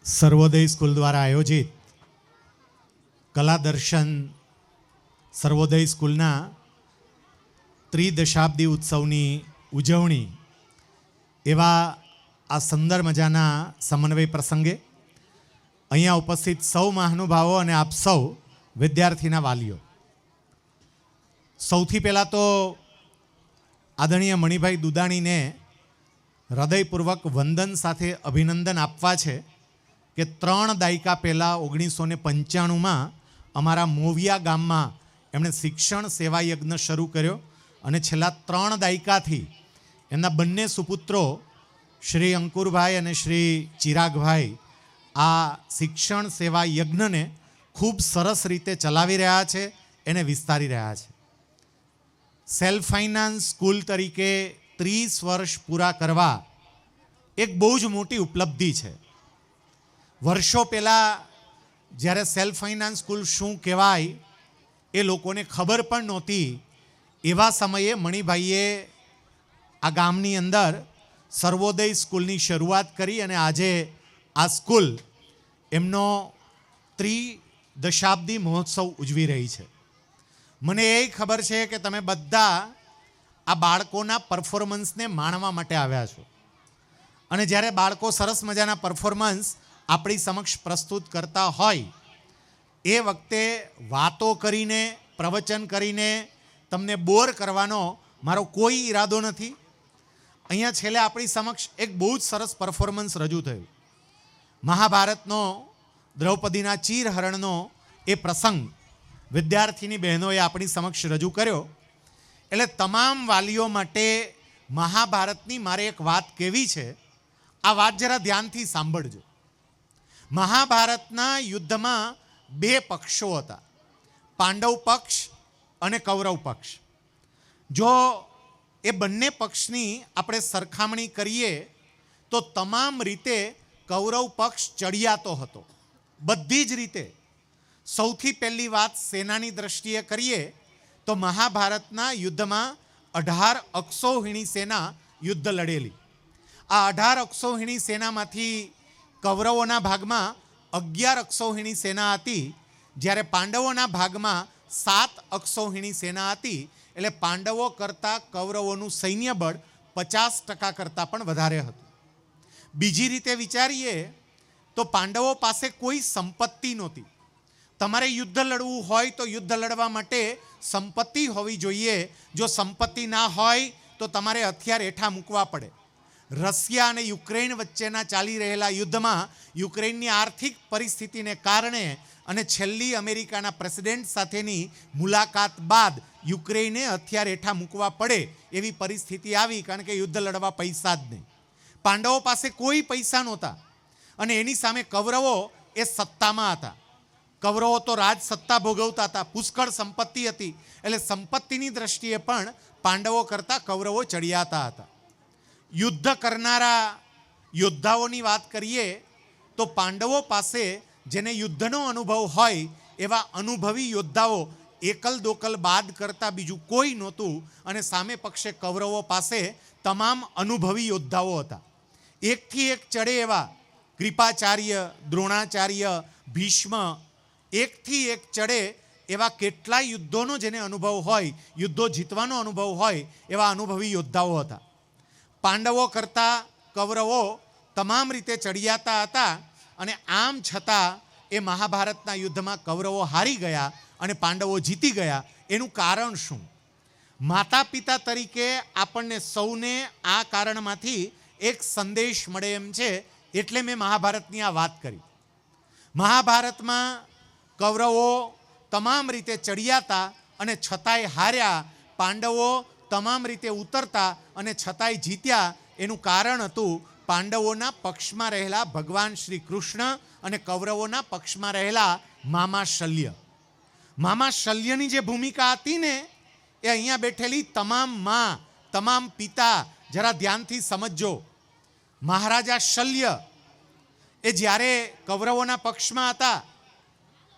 સર્વોદય school દ્વારા આયોજિત કલા દર્શન સર્વોદય સ્કૂલના ત્રિદશાબ્દી ઉત્સવની ઉજવણી એવા આ સુંદર મજાના સમન્વય પ્રસંગે અહીંયા ઉપસ્થિત સૌ મહાનુભાવો અને આપ સૌ વિદ્યાર્થીના વાલીઓ, સૌથી પહેલાં તો આદરણીય મણિભાઈ દુદાણીને હૃદયપૂર્વક વંદન સાથે અભિનંદન આપવા છે કે 3 દાયકા પહેલાં 1995માં અમારા મોવિયા ગામમાં એમણે શિક્ષણ સેવા યજ્ઞ શરૂ કર્યો અને છેલ્લા 3 દાયકાથી એમના બંને સુપુત્રો શ્રી અંકુરભાઈ અને શ્રી ચિરાગભાઈ આ શિક્ષણ સેવા યજ્ઞને ખૂબ સરસ રીતે ચલાવી રહ્યા છે, એને વિસ્તારી રહ્યા છે. સેલ્ફ ફાઇનાન્સ સ્કૂલ તરીકે 30 વર્ષ પૂરા કરવા એક બહુ જ મોટી ઉપલબ્ધિ છે. વર્ષો પહેલાં જ્યારે સેલ્ફ ફાઇનાન્સ સ્કૂલ શું કહેવાય એ લોકોને ખબર પણ નહોતી. એવા સમયે મણિભાઈએ આ ગામની અંદર સર્વોદય સ્કૂલની શરૂઆત કરી અને આજે આ સ્કૂલ એમનો ત્રિદશાબ્દી મહોત્સવ ઉજવી રહી છે. મને એ ખબર છે કે તમે બધા આ બાળકોના પરફોર્મન્સને માણવા માટે આવ્યા છો અને જ્યારે બાળકો સરસ મજાના પરફોર્મન્સ આપણી સમક્ષ પ્રસ્તુત કરતા હોય એ વખતે વાતો કરીને, પ્રવચન કરીને તમને બોર કરવાનો મારો કોઈ ઈરાદો નથી. અહીંયા છેલ્લે આપણી સમક્ષ એક બહુ જ સરસ પરફોર્મન્સ રજૂ થયું. મહાભારતનો દ્રૌપદીના ચીરહરણનો એ પ્રસંગ વિદ્યાર્થીની બહેનોએ આપણી સમક્ષ રજૂ કર્યો. એટલે તમામ વાલીઓ માટે મહાભારતની મારે એક વાત કહેવી છે. આ વાત જરા ધ્યાનથી સાંભળજો. મહાભારતના યુદ્ધમાં 2 પક્ષો હતા, પાંડવ પક્ષ અને કૌરવ પક્ષ. જો એ બંને પક્ષની આપણે સરખામણી કરીએ તો તમામ રીતે કૌરવ પક્ષ ચડિયાતો હતો, બધી જ રીતે. સૌથી પહેલી વાત સેનાની દ્રષ્ટિએ કરીએ તો મહાભારતના યુદ્ધમાં 18 અક્ષૌહિણી સેના યુદ્ધ લડેલી. આ 18 અક્ષૌહિણી સેનામાંથી કૌરવોના ભાગમાં 11 અક્ષૌહિણી સેના હતી, જ્યારે પાંડવોના ભાગમાં 7 અક્ષૌહિણી સેના હતી. એટલે પાંડવો કરતાં કૌરવોનું સૈન્ય બળ 50% કરતાં પણ વધારે હતું. બીજી રીતે વિચારીએ તો પાંડવો પાસે કોઈ સંપત્તિ નહોતી. તમારે યુદ્ધ લડવું હોય તો યુદ્ધ લડવા માટે સંપત્તિ હોવી જોઈએ. જો સંપત્તિ ના હોય તો તમારે હથિયાર હેઠા મૂકવા પડે. રશિયા અને યુક્રેન વચ્ચેના ચાલી રહેલા યુદ્ધમાં યુક્રેનની આર્થિક પરિસ્થિતિને કારણે અને છેલ્લી અમેરિકાના પ્રેસિડેન્ટ સાથેની મુલાકાત બાદ યુક્રેને હથિયાર હેઠા મૂકવા પડે એવી પરિસ્થિતિ આવી, કારણ કે યુદ્ધ લડવા પૈસા જ નહીં. પાંડવો પાસે કોઈ પૈસા નહોતા અને એની સામે કૌરવો એ સત્તામાં હતા. કૌરવો તો રાજ સત્તા ભોગવતા હતા, પુષ્કળ સંપત્તિ હતી. એટલે સંપત્તિની દ્રષ્ટિએ પણ પાંડવો કરતાં કૌરવો ચડિયાતા હતા. યુદ્ધ કરનારા યોદ્ધાઓની વાત કરીએ તો પાંડવો પાસે જેને યુદ્ધનો અનુભવ હોય એવા અનુભવી યોદ્ધાઓ એકલ દોકલ બાદ કરતાં બીજું કોઈ નહોતું. અને સામે પક્ષે કૌરવો પાસે તમામ અનુભવી યોદ્ધાઓ હતા. એકથી એક ચડે એવા કૃપાચાર્ય, દ્રોણાચાર્ય, ભીષ્મ, એકથી એક ચડે એવા કેટલા યુદ્ધોનો જેને અનુભવ હોય, યુદ્ધો જીતવાનો અનુભવ હોય એવા અનુભવી યોદ્ધાઓ હતા. પાંડવો કરતાં કૌરવો તમામ રીતે ચડિયાતા હતા અને આમ છતાં એ મહાભારતના યુદ્ધમાં કૌરવો હારી ગયા અને પાંડવો જીતી ગયા. એનું કારણ શું? માતા પિતા તરીકે આપણને સૌને આ કારણમાંથી એક સંદેશ મળે એમ છે, એટલે મેં મહાભારતની આ વાત કરી. મહાભારતમાં કૌરવો તમામ રીતે ચડિયાતા અને છતાંય હાર્યા. પાંડવો તમામ રીતે ઉતરતા અને છતાંય જીત્યા. એનું કારણ હતું પાંડવોના પક્ષમાં રહેલા ભગવાન શ્રી કૃષ્ણ અને કૌરવોના પક્ષમાં રહેલા મામા શલ્ય. મામા શલ્યની જે ભૂમિકા હતી ને એ અહીંયા બેઠેલી તમામ માં, તમામ પિતા જરા ધ્યાનથી સમજજો. મહારાજા શલ્ય એ જ્યારે કૌરવોના પક્ષમાં હતા,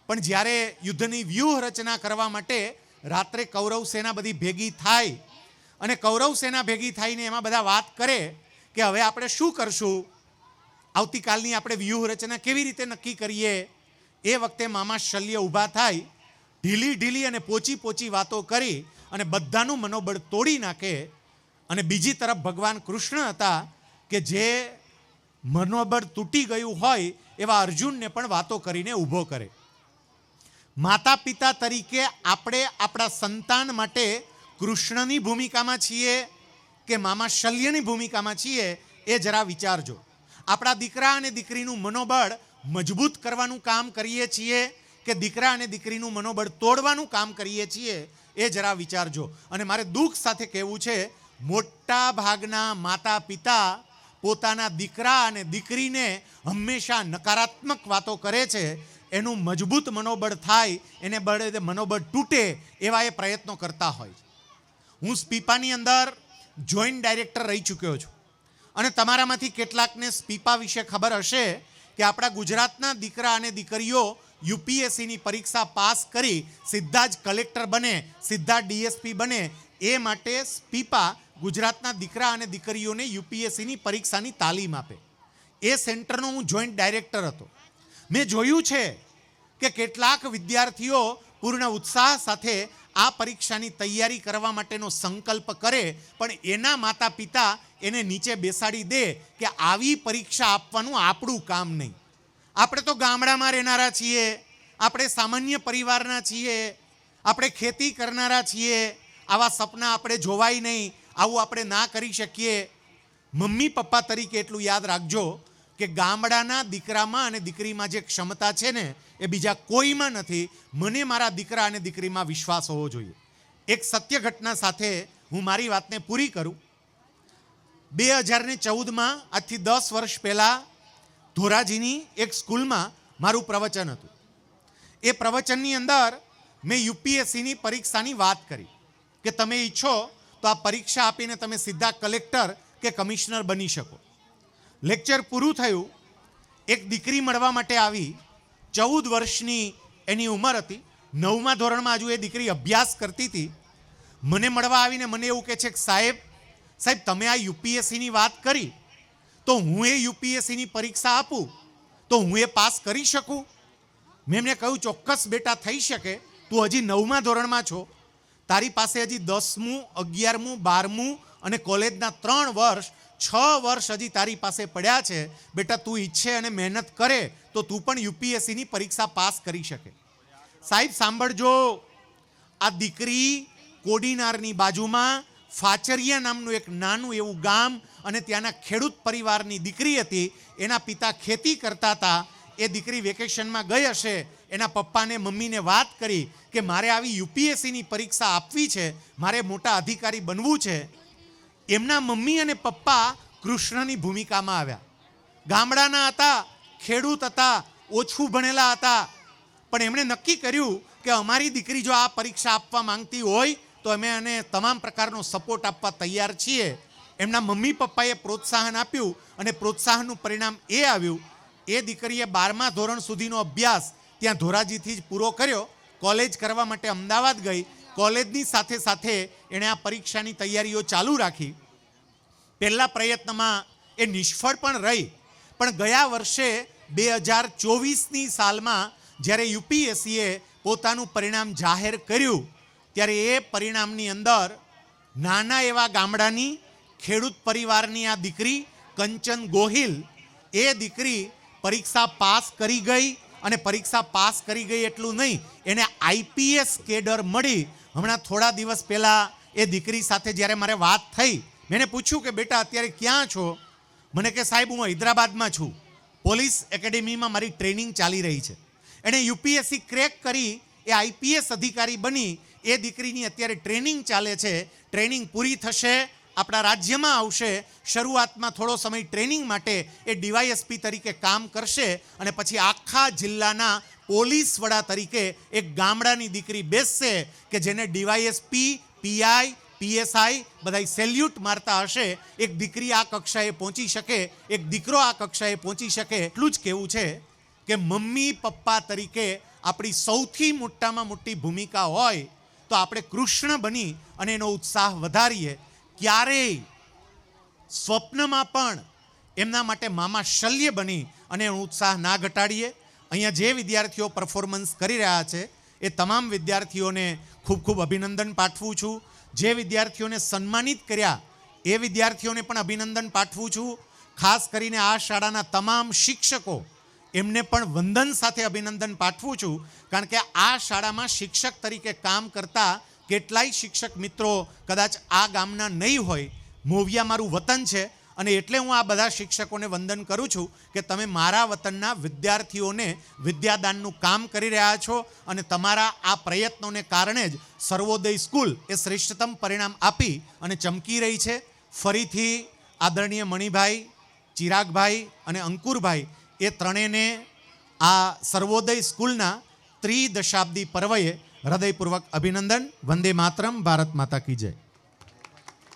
પણ જ્યારે યુદ્ધની વ્યૂહ રચના કરવા માટે રાત્રે કૌરવ સેના બધી ભેગી થાય અને કૌરવ સેના ભેગી થઈને એમાં બધા વાત કરે કે હવે આપણે શું કરશું. આવતીકાલની આપણે વ્યૂહરચના કેવી રીતે નક્કી કરીએ, એ વખતે મામા શલ્ય ઊભા થાય, ઢીલી અને પોચી વાતો કરી અને બધાનું મનોબળ તોડી નાખે. અને બીજી તરફ ભગવાન કૃષ્ણ હતા કે જે મનોબળ તૂટી ગયું હોય એવા અર્જુનને પણ વાતો કરીને ઊભો કરે. માતા પિતા તરીકે આપણે આપણા સંતાન માટે કૃષ્ણની ભૂમિકામાં છીએ કે મામા શલ્યની ભૂમિકામાં છીએ, એ જરા વિચારજો. આપણા દીકરા અને દીકરીનું મનોબળ મજબૂત કરવાનું કામ કરીએ છીએ કે દીકરા અને દીકરીનું મનોબળ તોડવાનું કામ કરીએ છીએ, એ જરા વિચારજો. અને મારે દુઃખ સાથે કહેવું છે, મોટા ભાગના માતા પિતા પોતાના દીકરા અને દીકરીને હંમેશા નકારાત્મક વાતો કરે છે. એનું મજબૂત મનોબળ થાય, એને બળે મનોબળ તૂટે એવા એ પ્રયત્નો કરતા હોય છે. હું સ્પીપાની અંદર જોઈન્ટ ડાયરેક્ટર રહી ચૂક્યો છું અને તમારામાંથી કેટલાકને સ્પીપા વિશે ખબર હશે કે આપણા ગુજરાતના દીકરા અને દીકરીઓ યુપીએસસીની પરીક્ષા પાસ કરી સીધા જ કલેક્ટર બને, સીધા ડીએસપી બને, એ માટે સ્પીપા ગુજરાતના દીકરા અને દીકરીઓને યુપીએસસીની પરીક્ષાની તાલીમ આપે. એ સેન્ટરનો હું જોઈન્ટ ડાયરેક્ટર હતો. મેં જોયું છે કે કેટલાક વિદ્યાર્થીઓ પૂર્ણ ઉત્સાહ સાથે આ પરીક્ષાની તૈયારી કરવા માટેનો સંકલ્પ કરે, પણ એના માતા પિતા એને નીચે બેસાડી દે કે આવી પરીક્ષા આપવાનું આપણું કામ નહીં. આપણે તો ગામડામાં રહેનારા છીએ, આપણે સામાન્ય પરિવારના છીએ, આપણે ખેતી કરનારા છીએ, આવા સપના આપણે જોવાય નહીં, આવું આપણે ના કરી શકીએ. મમ્મી પપ્પા તરીકે એટલું યાદ રાખજો કે ગામડાના દીકરામાં અને દીકરીમાં જે ક્ષમતા છે ને, એ બીજા કોઈમાં નથી. મને મારા દીકરા અને દીકરીમાં વિશ્વાસ હોવો જોઈએ. એક સત્ય ઘટના સાથે હું મારી વાતને પૂરી કરું. 2014માં, આજથી 10 વર્ષ પહેલાં, ધોરાજીની એક સ્કૂલમાં મારું પ્રવચન હતું. એ પ્રવચનની અંદર મેં યુપીએસસીની પરીક્ષાની વાત કરી કે તમે ઈચ્છો તો આ પરીક્ષા આપીને તમે સીધા કલેક્ટર કે કમિશનર બની શકો. લેક્ચર પૂરું થયું, એક દીકરી મળવા માટે આવી. 14 વર્ષની એની ઉંમર હતી. 9મા ધોરણમાં હજુ એ દીકરી અભ્યાસ કરતી હતી. મને મળવા આવીને મને એવું કહે છે કે સાહેબ તમે આ યુપીએસસીની વાત કરી, તો હું એ યુપીએસસીની પરીક્ષા આપું તો હું એ પાસ કરી શકું? મેં એમને કહ્યું, ચોક્કસ બેટા થઈ શકે. તું હજી 9મા ધોરણમાં છો, તારી પાસે હજી 10મું, 11મું, 12મું અને કોલેજના 3 વર્ષ, 6 વર્ષ હજી તારી પાસે પડ્યા છે. બેટા તું ઈચ્છે અને મહેનત કરે તો તું પણ યુપીએસસીની પરીક્ષા પાસ કરી શકે. સાહેબ સાંભળજો, આ દીકરી કોડીનારની બાજુમાં ફાચરિયા નામનું એક નાનું એવું ગામ અને ત્યાંના ખેડૂત પરિવારની દીકરી હતી. એના પિતા ખેતી કરતા હતા. એ દીકરી વેકેશનમાં ગઈ હશે, એના પપ્પાને મમ્મીને વાત કરી કે મારે આવી યુપીએસસીની પરીક્ષા આપવી છે, મારે મોટા અધિકારી બનવું છે. એમના મમ્મી અને પપ્પા કૃષ્ણની ભૂમિકામાં આવ્યા. ગામડાના હતા, ખેડૂત હતા, ઓછું ભણેલા હતા, પણ એમણે નક્કી કર્યું કે અમારી દીકરી જો આ પરીક્ષા આપવા માંગતી હોય તો અમે એને તમામ પ્રકારનો સપોર્ટ આપવા તૈયાર છીએ. એમના મમ્મી પપ્પાએ પ્રોત્સાહન આપ્યું અને પ્રોત્સાહનનું પરિણામ એ આવ્યું, એ દીકરીએ 12મા ધોરણ સુધીનો અભ્યાસ ત્યાં ધોરાજીથી જ પૂરો કર્યો. કોલેજ કરવા માટે અમદાવાદ ગઈ. કોલેજની સાથે સાથે એણે આ પરીક્ષાની તૈયારીઓ ચાલુ રાખી. પહેલા પ્રયત્નમાં એ નિષ્ફળ પણ રહી, પણ ગયા વર્ષે 2024ની સાલમાં જ્યારે યુપીએસસીએ પોતાનું પરિણામ જાહેર કર્યું, ત્યારે એ પરિણામની અંદર નાના એવા ગામડાની ખેડૂત પરિવારની આ દીકરી કંચન ગોહિલ, એ દીકરી પરીક્ષા પાસ કરી ગઈ. અને પરીક્ષા પાસ કરી ગઈ એટલું નહીં, એને આઈપીએસ કેડર મળી. હમણાં થોડા દિવસ પહેલાં એ દીકરી સાથે જ્યારે મારે વાત થઈ, મેં પૂછ્યું કે બેટા અત્યારે ક્યાં છો? મને કે સાહેબ હું હૈદરાબાદમાં છું, પોલીસ એકેડેમીમાં મારી ટ્રેનિંગ ચાલી રહી છે. એણે યુપીએસસી ક્રેક કરી, એ આઈપીએસ અધિકારી બની. એ દીકરીની અત્યારે ટ્રેનિંગ ચાલે છે. ટ્રેનિંગ પૂરી થશે, આપણા રાજ્યમાં આવશે. શરૂઆતમાં થોડો સમય ટ્રેનિંગ માટે એ ડીવાયએસપી તરીકે કામ કરશે અને પછી આખા જિલ્લાના પોલીસ વડા તરીકે એક ગામડાની દીકરી બેસશે કે જેને ડીવાયએસપી, પીઆઈ, પીએસઆઈ બધા સેલ્યુટ મારતા હશે. એક દીકરી આ કક્ષાએ પહોંચી શકે, એક દીકરો આ કક્ષાએ પહોંચી શકે. એટલું જ કહેવું છે કે મમ્મી પપ્પા તરીકે આપણી સૌથી મોટામાં મોટી ભૂમિકા હોય તો આપણે કૃષ્ણ બની અને એનો ઉત્સાહ વધારીએ. ક્યારેય સ્વપ્નમાં પણ એમના માટે મામા શલ્ય બની અને ઉત્સાહ ના ઘટાડીએ. અહીંયા જે વિદ્યાર્થીઓ પરફોર્મન્સ કરી રહ્યા છે એ તમામ વિદ્યાર્થીઓને ખૂબ ખૂબ અભિનંદન પાઠવું છું. જે વિદ્યાર્થીઓને સન્માનિત કર્યા એ વિદ્યાર્થીઓને પણ અભિનંદન પાઠવું છું. ખાસ કરીને આ શાળાના તમામ શિક્ષકો એમને પણ વંદન સાથે અભિનંદન પાઠવું છું. કારણ કે આ શાળામાં શિક્ષક તરીકે કામ કરતા કેટલાય શિક્ષક મિત્રો કદાચ આ ગામના નહીં હોય. મોવિયા મારું વતન છે અને એટલે હું આ બધા શિક્ષકોને વંદન કરું છું કે તમે મારા વતનના વિદ્યાર્થીઓને વિદ્યાદાનનું કામ કરી રહ્યા છો અને તમારા આ પ્રયત્નોને કારણે જ સર્વોદય સ્કૂલ એ શ્રેષ્ઠતમ પરિણામ આપી અને ચમકી રહી છે. ફરીથી આદરણીય મણિભાઈ, ચિરાગભાઈ અને અંકુરભાઈ એ ત્રણેયને આ સર્વોદય સ્કૂલના ત્રિદશાબ્દી પર્વએ હૃદયપૂર્વક અભિનંદન. વંદે માતરમ. ભારત માતા કી જય.